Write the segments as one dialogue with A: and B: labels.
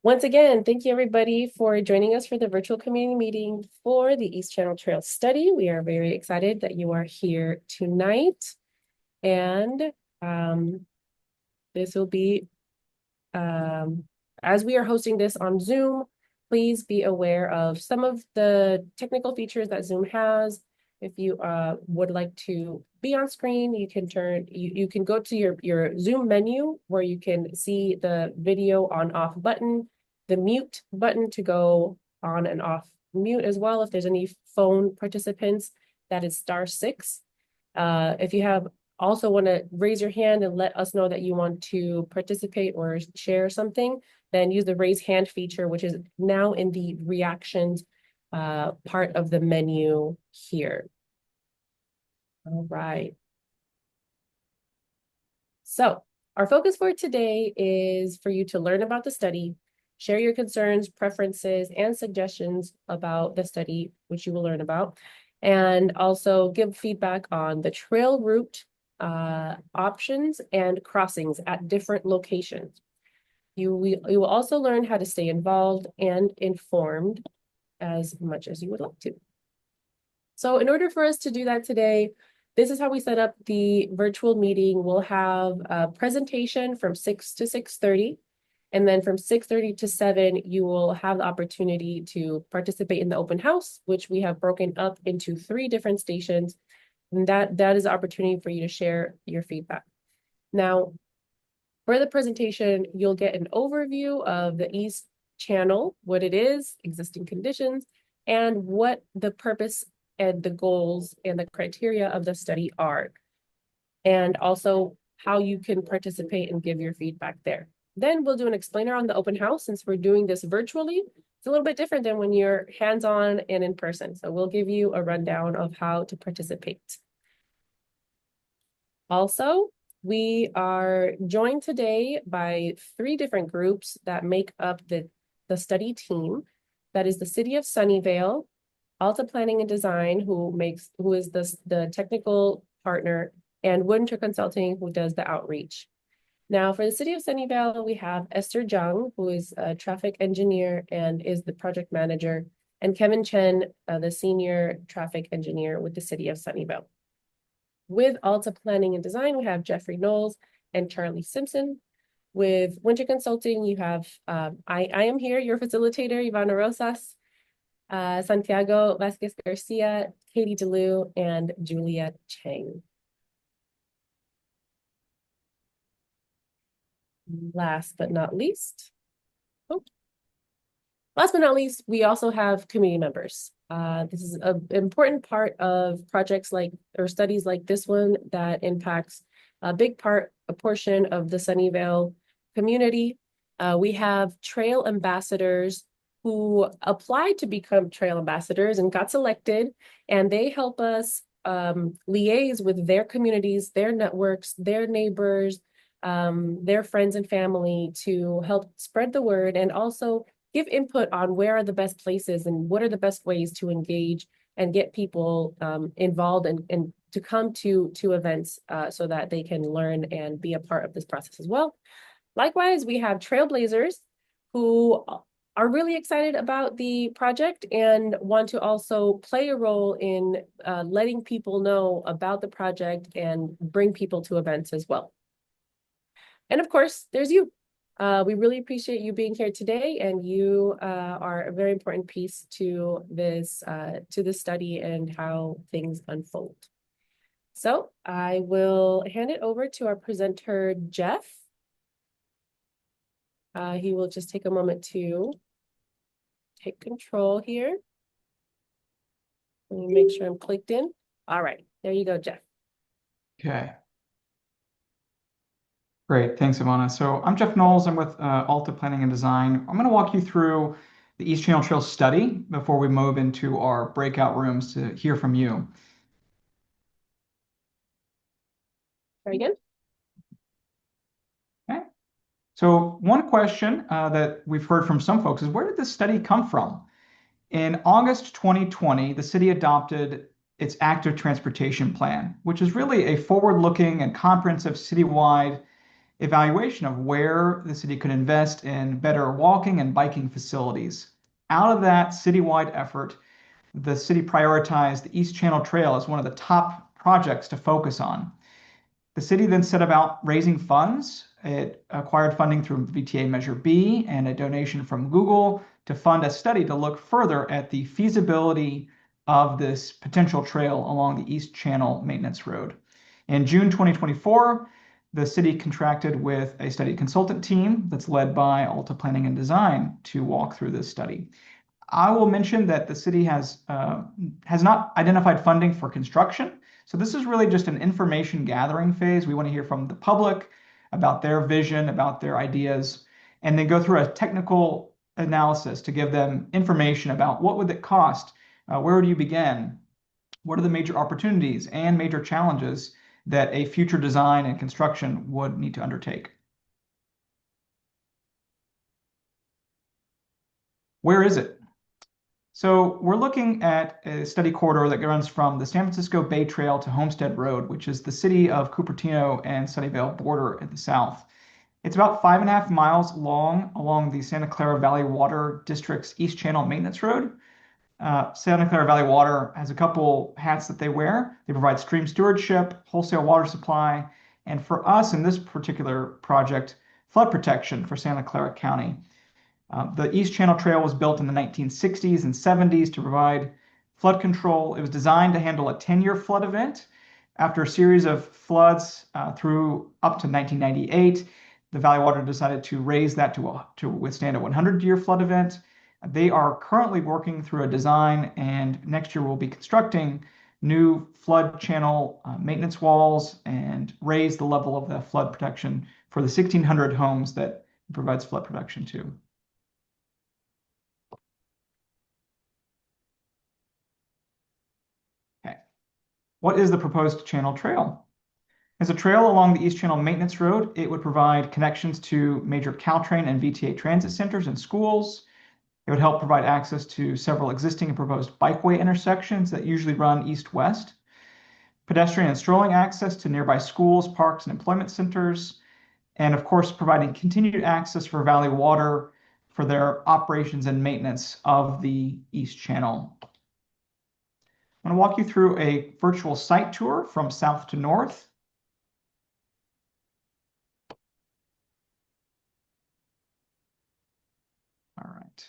A: Once again, thank you everybody for joining us for the virtual community meeting for the East Channel Trail study. We are very excited that you are here tonight. And this will be, as we are hosting this on Zoom, please be aware of some of the technical features that Zoom has. If you would like to be on screen, you can go to your Zoom menu where you can see the video on off button, the mute button to go on and off mute as well. If there's any phone participants, that is *6. If you have also want to raise your hand and let us know that you want to participate or share something, then use the raise hand feature, which is now in the reactions part of the menu here. All right. So our focus for today is for you to learn about the study, share your concerns, preferences, and suggestions about the study, which you will learn about, and also give feedback on the trail route options and crossings at different locations. You will also learn how to stay involved and informed as much as you would like to. So in order for us to do that today, this is how we set up the virtual meeting. We'll have a presentation from 6 to 6:30. And then from 6:30 to 7, you will have the opportunity to participate in the open house, which we have broken up into 3 different stations. And that is an opportunity for you to share your feedback. Now, for the presentation, you'll get an overview of the East Channel, what it is, existing conditions, and what the purpose and the goals and the criteria of the study are, and also how you can participate and give your feedback there. Then we'll do an explainer on the open house. Since we're doing this virtually, it's a little bit different than when you're hands-on and in person. So we'll give you a rundown of how to participate. Also, we are joined today by 3 different groups that make up the study team. That is the City of Sunnyvale, Alta Planning and Design, who is the technical partner, and Winter Consulting, who does the outreach. Now, for the City of Sunnyvale, we have Esther Zhang, who is a traffic engineer and is the project manager, and Kevin Chen, the senior traffic engineer with the City of Sunnyvale. With Alta Planning and Design, we have Jeffrey Knowles and Charlie Simpson. With Winter Consulting, you have, I am here, your facilitator, Ivana Rosas, Santiago Vasquez Garcia, Katie DeLu, and Julia Chang. Last but not least, we also have community members. This is an important part of projects or studies like this one that impacts a portion of the Sunnyvale community. We have trail ambassadors who applied to become trail ambassadors and got selected, and they help us liaise with their communities, their networks, their neighbors, their friends and family to help spread the word and also give input on where are the best places and what are the best ways to engage and get people involved and to come to events so that they can learn and be a part of this process as well. Likewise, we have trailblazers who are really excited about the project and want to also play a role in letting people know about the project and bring people to events as well. And of course, there's you. We really appreciate you being here today, and you are a very important piece to this study and how things unfold. So I will hand it over to our presenter, Jeff. He will just take a moment to take control here. Let me make sure I'm clicked in. All right, there you go, Jeff.
B: Okay. Great, thanks, Ivana. So I'm Jeff Knowles. I'm with Alta Planning and Design. I'm going to walk you through the East Channel Trail study before we move into our breakout rooms to hear from you.
A: Very good.
B: Okay. So one question that we've heard from some folks is, where did this study come from? In August 2020, the city adopted its active transportation plan, which is really a forward-looking and comprehensive citywide evaluation of where the city could invest in better walking and biking facilities. Out of that citywide effort, the city prioritized the East Channel Trail as one of the top projects to focus on. The city then set about raising funds. It acquired funding through VTA Measure B and a donation from Google to fund a study to look further at the feasibility of this potential trail along the East Channel Maintenance Road. In June 2024, the city contracted with a study consultant team that's led by Alta Planning and Design to walk through this study. I will mention that the city has not identified funding for construction. So this is really just an information gathering phase. We want to hear from the public about their vision, about their ideas, and then go through a technical analysis to give them information about what would it cost, where would you begin, what are the major opportunities and major challenges that a future design and construction would need to undertake. Where is it? So we're looking at a study corridor that runs from the San Francisco Bay Trail to Homestead Road, which is the city of Cupertino and Sunnyvale border at the south. It's about 5.5 miles long along the Santa Clara Valley Water District's East Channel Maintenance Road. Santa Clara Valley Water has a couple hats that they wear. They provide stream stewardship, wholesale water supply, and for us in this particular project, flood protection for Santa Clara County. The East Channel Trail was built in the 1960s and 70s to provide flood control. It was designed to handle a 10-year flood event. After a series of floods through up to 1998, the Valley Water decided to raise that to withstand a 100-year flood event. They are currently working through a design, and next year we'll be constructing new flood channel maintenance walls and raise the level of the flood protection for the 1,600 homes that it provides flood protection to. What is the proposed channel trail? As a trail along the East Channel Maintenance Road, it would provide connections to major Caltrain and VTA transit centers and schools. It would help provide access to several existing and proposed bikeway intersections that usually run east-west, pedestrian and strolling access to nearby schools, parks, and employment centers, and of course, providing continued access for Valley Water for their operations and maintenance of the East Channel. I'm going to walk you through a virtual site tour from south to north. All right.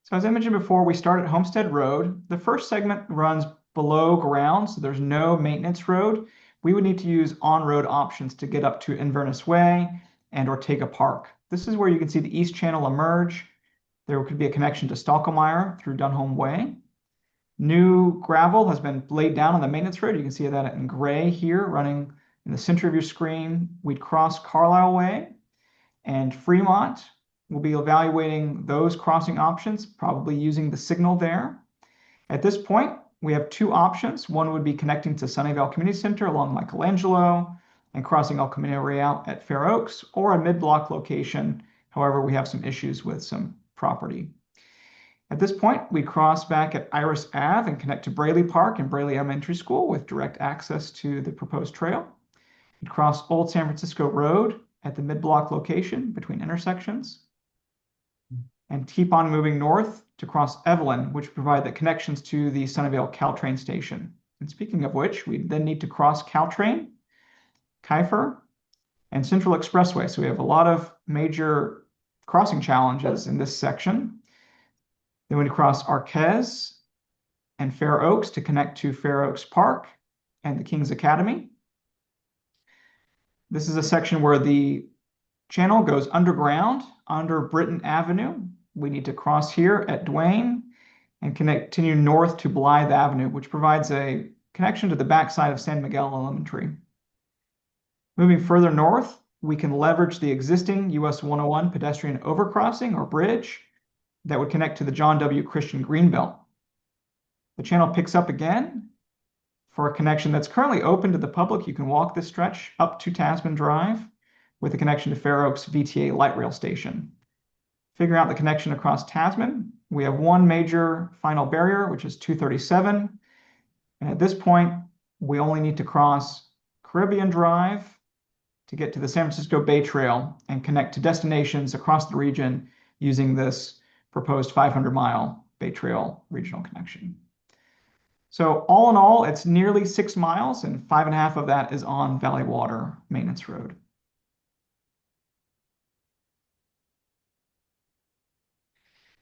B: So as I mentioned before, we start at Homestead Road. The first segment runs below ground, so there's no maintenance road. We would need to use on-road options to get up to Inverness Way and Ortega Park. This is where you can see the East Channel emerge. There could be a connection to Stalkemeyer through Dunholm Way. New gravel has been laid down on the maintenance road. You can see that in gray here, running in the center of your screen. We'd cross Carlisle Way and Fremont. We'll be evaluating those crossing options, probably using the signal there. At this point, we have two options. One would be connecting to Sunnyvale Community Center along Michelangelo and crossing El Camino Real at Fair Oaks, or a mid-block location. However, we have some issues with some property. At this point, we cross back at Iris Ave and connect to Braley Park and Braley Elementary School with direct access to the proposed trail. We cross Old San Francisco Road at the mid-block location between intersections, and keep on moving north to cross Evelyn, which provide the connections to the Sunnyvale Caltrain station. And speaking of which, we then need to cross Caltrain, Kiefer, and Central Expressway. So we have a lot of major crossing challenges in this section. Then we cross Arquez and Fair Oaks to connect to Fair Oaks Park and the King's Academy. This is a section where the channel goes underground under Britton Avenue. We need to cross here at Duane and continue north to Blythe Avenue, which provides a connection to the backside of San Miguel Elementary. Moving further north, we can leverage the existing US 101 pedestrian overcrossing or bridge that would connect to the John W. Christian Greenbelt. The channel picks up again for a connection that's currently open to the public. You can walk this stretch up to Tasman Drive with a connection to Fair Oaks VTA Light Rail Station. Figuring out the connection across Tasman, we have one major final barrier, which is 237. And at this point, we only need to cross Caribbean Drive to get to the San Francisco Bay Trail and connect to destinations across the region using this proposed 500-mile Bay Trail regional connection. So all in all, it's nearly 6 miles, and 5.5 of that is on Valley Water Maintenance Road.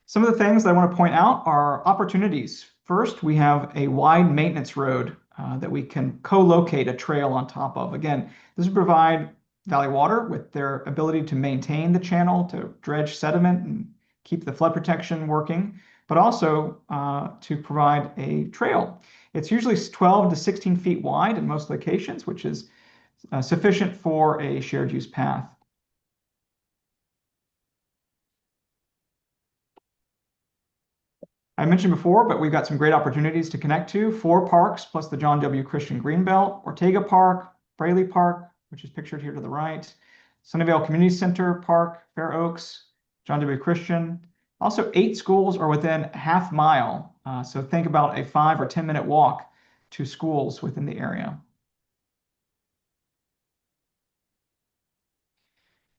B: Some of the things that I want to point out are opportunities. First, we have a wide maintenance road that we can co-locate a trail on top of. Again, this would provide Valley Water with their ability to maintain the channel, to dredge sediment and keep the flood protection working, but also to provide a trail. It's usually 12 to 16 feet wide in most locations, which is sufficient for a shared use path. I mentioned before, but we've got some great opportunities to connect to 4 parks plus the John W. Christian Greenbelt, Ortega Park, Fraley Park, which is pictured here to the right, Sunnyvale Community Center Park, Fair Oaks, John W. Christian. Also, 8 schools are within a half mile. So think about a 5 or 10-minute walk to schools within the area.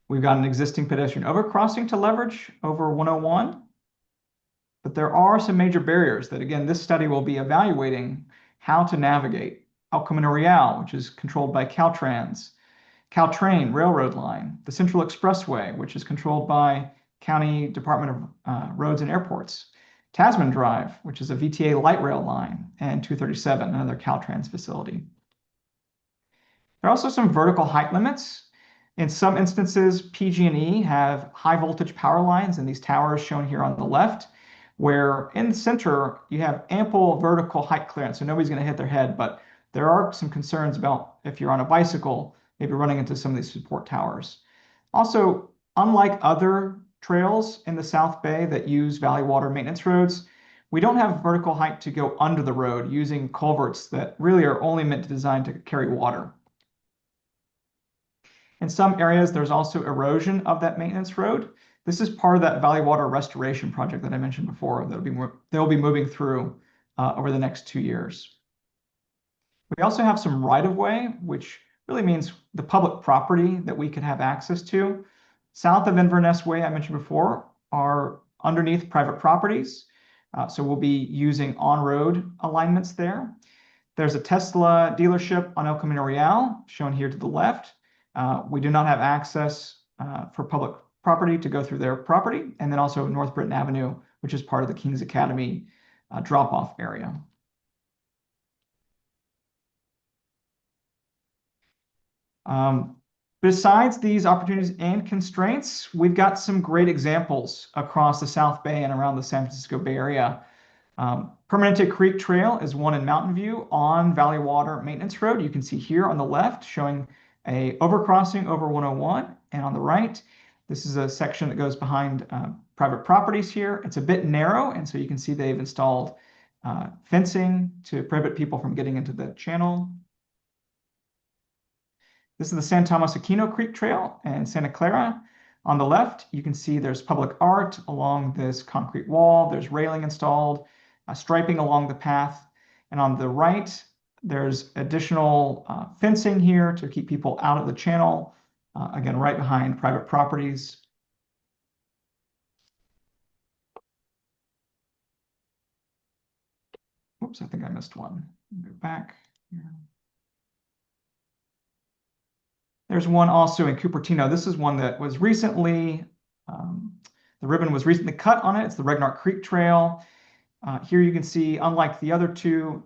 B: We've got an existing pedestrian overcrossing to leverage over 101. But there are some major barriers that, again, this study will be evaluating how to navigate. El Camino Real, which is controlled by Caltrans, Caltrain Railroad Line, the Central Expressway, which is controlled by County Department of Roads and Airports, Tasman Drive, which is a VTA light rail line, and 237, another Caltrans facility. There are also some vertical height limits. In some instances, PG&E have high voltage power lines in these towers shown here on the left, where in the center you have ample vertical height clearance, so nobody's going to hit their head, but there are some concerns about if you're on a bicycle, maybe running into some of these support towers. Also, unlike other trails in the South Bay that use Valley Water maintenance roads, we don't have vertical height to go under the road using culverts that really are only meant to design to carry water. In some areas, there's also erosion of that maintenance road. This is part of that Valley Water restoration project that I mentioned before that they'll be moving through over the next 2 years. We also have some right-of-way, which really means the public property that we can have access to. South of Inverness Way, I mentioned before, are underneath private properties. So we'll be using on-road alignments there. There's a Tesla dealership on El Camino Real, shown here to the left. We do not have access for public property to go through their property, and then also North Britain Avenue, which is part of the King's Academy drop-off area. Besides these opportunities and constraints, we've got some great examples across the South Bay and around the San Francisco Bay Area. Permanente Creek Trail is one in Mountain View on Valley Water Maintenance Road. You can see here on the left showing a overcrossing over 101, and on the right, this is a section that goes behind private properties here. It's a bit narrow, and so you can see they've installed fencing to prohibit people from getting into the channel. This is the San Thomas Aquino Creek Trail in Santa Clara. On the left, you can see there's public art along this concrete wall. There's railing installed, striping along the path. And on the right, there's additional fencing here to keep people out of the channel. Again, right behind private properties. Oops, I think I missed one. Go back here. There's one also in Cupertino. This is one that was recently, the ribbon was recently cut on it. It's the Regnart Creek Trail. Here you can see, unlike the other two,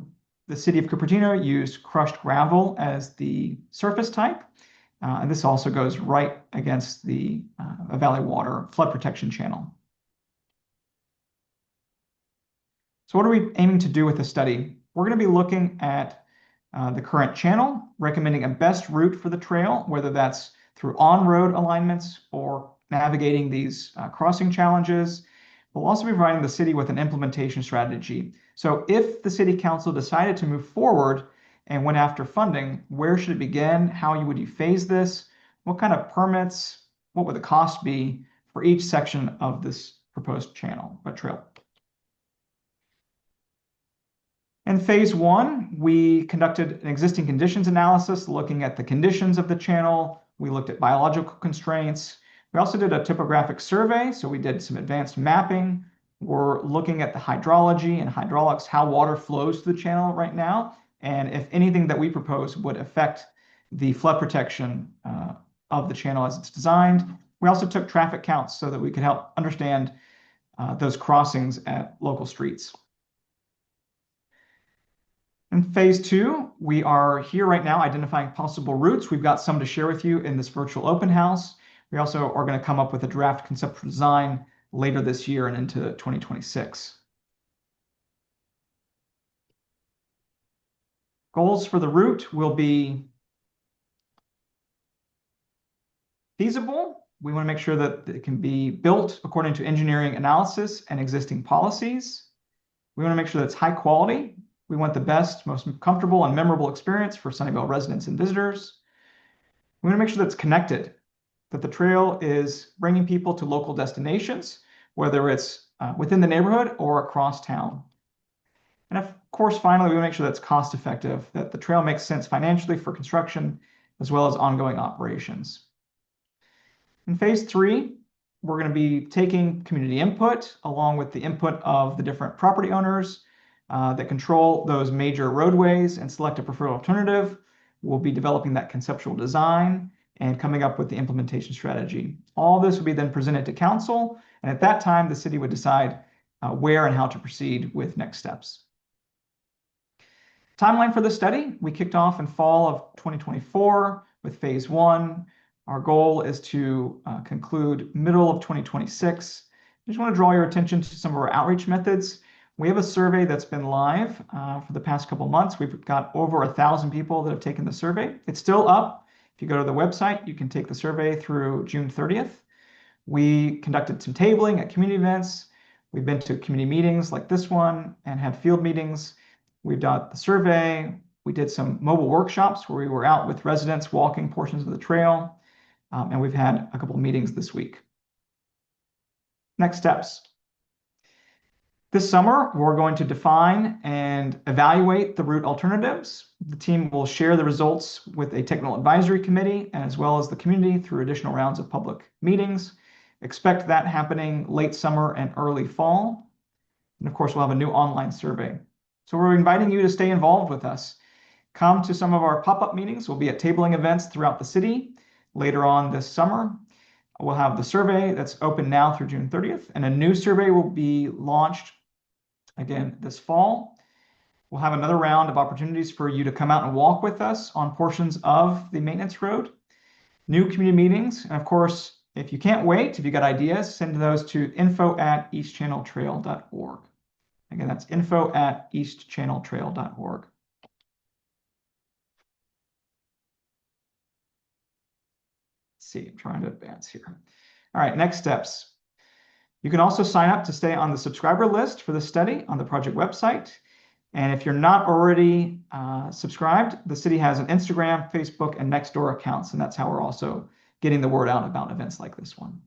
B: the city of Cupertino used crushed gravel as the surface type. And this also goes right against the Valley Water flood protection channel. So what are we aiming to do with the study? We're going to be looking at the current channel, recommending a best route for the trail, whether that's through on-road alignments or navigating these crossing challenges. We'll also be providing the city with an implementation strategy. So if the city council decided to move forward and went after funding, where should it begin? How would you phase this? What kind of permits? What would the cost be for each section of this proposed channel or trail? In phase one, we conducted an existing conditions analysis, looking at the conditions of the channel. We looked at biological constraints. We also did a topographic survey, so we did some advanced mapping. We're looking at the hydrology and hydraulics, how water flows through the channel right now, and if anything that we propose would affect the flood protection of the channel as it's designed. We also took traffic counts so that we could help understand those crossings at local streets. In phase two, we are here right now identifying possible routes. We've got some to share with you in this virtual open house. We also are going to come up with a draft conceptual design later this year and into 2026. Goals for the route will be feasible. We want to make sure that it can be built according to engineering analysis and existing policies. We want to make sure that it's high quality. We want the best, most comfortable and memorable experience for Sunnyvale residents and visitors. We want to make sure that it's connected, that the trail is bringing people to local destinations, whether it's within the neighborhood or across town. And of course, finally, we want to make sure that it's cost effective, that the trail makes sense financially for construction as well as ongoing operations. In phase three, we're going to be taking community input along with the input of the different property owners that control those major roadways and select a preferred alternative. We'll be developing that conceptual design and coming up with the implementation strategy. All this will be then presented to council, and at that time, the city would decide where and how to proceed with next steps. Timeline for the study, we kicked off in fall of 2024 with phase one. Our goal is to conclude middle of 2026. I just want to draw your attention to some of our outreach methods. We have a survey that's been live for the past couple months. We've got over 1,000 people that have taken the survey. It's still up. If you go to the website, you can take the survey through June 30th. We conducted some tabling at community events. We've been to community meetings like this one and had field meetings. We've done the survey. We did some mobile workshops where we were out with residents walking portions of the trail. And we've had a couple of meetings this week. Next steps. This summer, we're going to define and evaluate the route alternatives. The team will share the results with a technical advisory committee as well as the community through additional rounds of public meetings. Expect that happening late summer and early fall. And of course, we'll have a new online survey. So we're inviting you to stay involved with us. Come to some of our pop-up meetings. We'll be at tabling events throughout the city later on this summer. We'll have the survey that's open now through June 30th, and a new survey will be launched again this fall. We'll have another round of opportunities for you to come out and walk with us on portions of the maintenance road, new community meetings, and of course, if you can't wait, if you got ideas, send those to info@eastchanneltrail.org. Again, that's info@eastchanneltrail.org. See, I'm trying to advance here. All right, next steps. You can also sign up to stay on the subscriber list for the study on the project website. And if you're not already subscribed, the city has an Instagram, Facebook, and Nextdoor accounts, and that's how we're also getting the word out about events like this one.